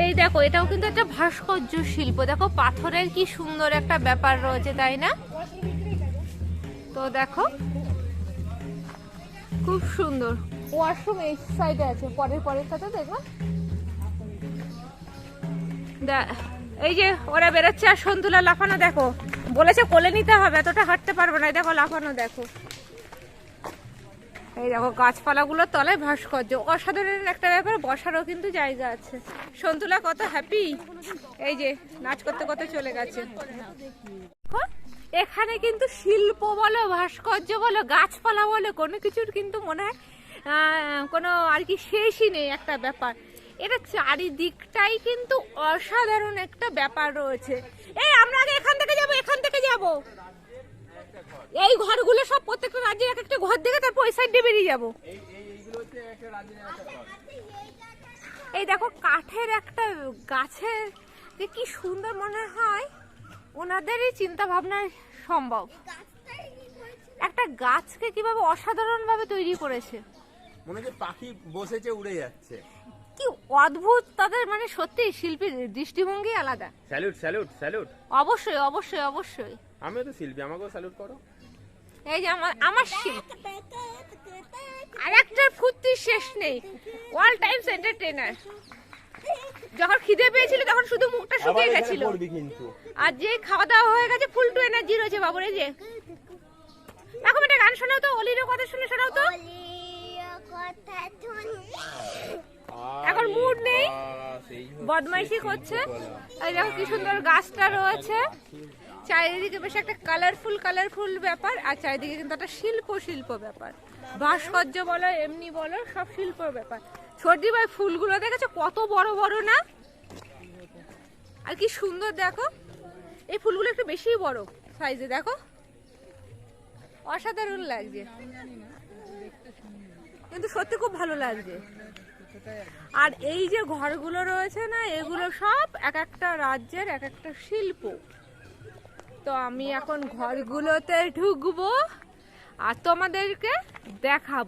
এই দেখো, এটাও কিন্তু একটা ভাস্কর্য শিল্প। দেখো পাথরের কি সুন্দর একটা ব্যাপার রয়েছে, তাই না? তো দেখো খুব সুন্দর। ওয়াশরুম এই সাইডে আছে, পরের সাথে দেখো। এই যে ওরা বেরোচ্ছে, আর সন্তুলা লাফানো দেখো, বলেছে কোলে নিতে হবে, এতটা হাঁটতে পারবে না। দেখো লাফানো দেখো। এই দেখো গাছপালাগুলোর তলায় ভাস্কর্য, অসাধারণ একটা ব্যাপার। বসারও কিন্তু জায়গা আছে। সন্তুলা কত হ্যাপি, এই যে নাচ করতে করতে চলে গেছে। এখানে কিন্তু শিল্প বলো, ভাস্কর্য বলো, গাছপালা বলো, কোনো কিছুর কিন্তু মনে হয় কোনো আর কি শেষই নেই একটা ব্যাপার। এটা চারিদিকটাই কিন্তু অসাধারণ একটা ব্যাপার রয়েছে। এই আমরা আগে এখান থেকে যাবো। এই ঘরগুলো সব প্রত্যেকটা রাজ্যের এক একটা ঘর দেখে তারপর ওই সাইড দিয়ে বেরিয়ে যাবো। এই দেখো কাঠের একটা গাছের, কি সুন্দর মনে হয় ওনাদেরই চিন্তা ভাবনায় সম্ভব। একটা গাছকে কিভাবে অসাধারণ ভাবে তৈরি করেছে, মনে হচ্ছে পাখি বসেছে উড়ে যাচ্ছে। কি অদ্ভুত তাদের, মানে সত্যি শিল্পীর দৃষ্টিভঙ্গি আলাদা। Salute salute salute. অবশ্যই অবশ্যই অবশ্যই। আমিও তো শিল্পী, আমাকেও স্যালুট করো। এই যে আমার শিল্প, আর একটা ফুর্তির শেষ নেই। All Times entertainer. যখন খিদে পেয়েছিল তখন শুধু মুখটা শুকিয়ে গেছিল, আর যে খাওয়া দাওয়া হয়ে গেছে ফুল টু এনার্জি রয়েছে বাবুর। এই যে এখন একটা গান শোনাও তো, অলিরও কথা শুনে শোনাও তো। এখন মুড নেই, বদমাইশি করছে। এই দেখো কি সুন্দর গাছটা রয়েছে, চারিদিকে বেশ একটা কালারফুল ব্যাপার। আর চারিদিকে কিন্তু একটা শিল্প ব্যাপার, ভাস্কর্য বলো এমনি বলো, সব শিল্প ব্যাপার। সর্দি ভাই ফুলগুলো দেখেছো কত বড় বড় না, আর কি সুন্দর দেখো। এই ফুলগুলো একটু বেশি বড় সাইজে, দেখো অসাধারণ লাগছে, কিন্তু সত্যি খুব ভালো লাগছে। আর এই যে ঘরগুলো রয়েছে না, এগুলো সব এক একটা রাজ্যের এক একটা শিল্প। তো আমি এখন ঘরগুলোতে ঢুকবো আর তোমাদেরকে দেখাবো।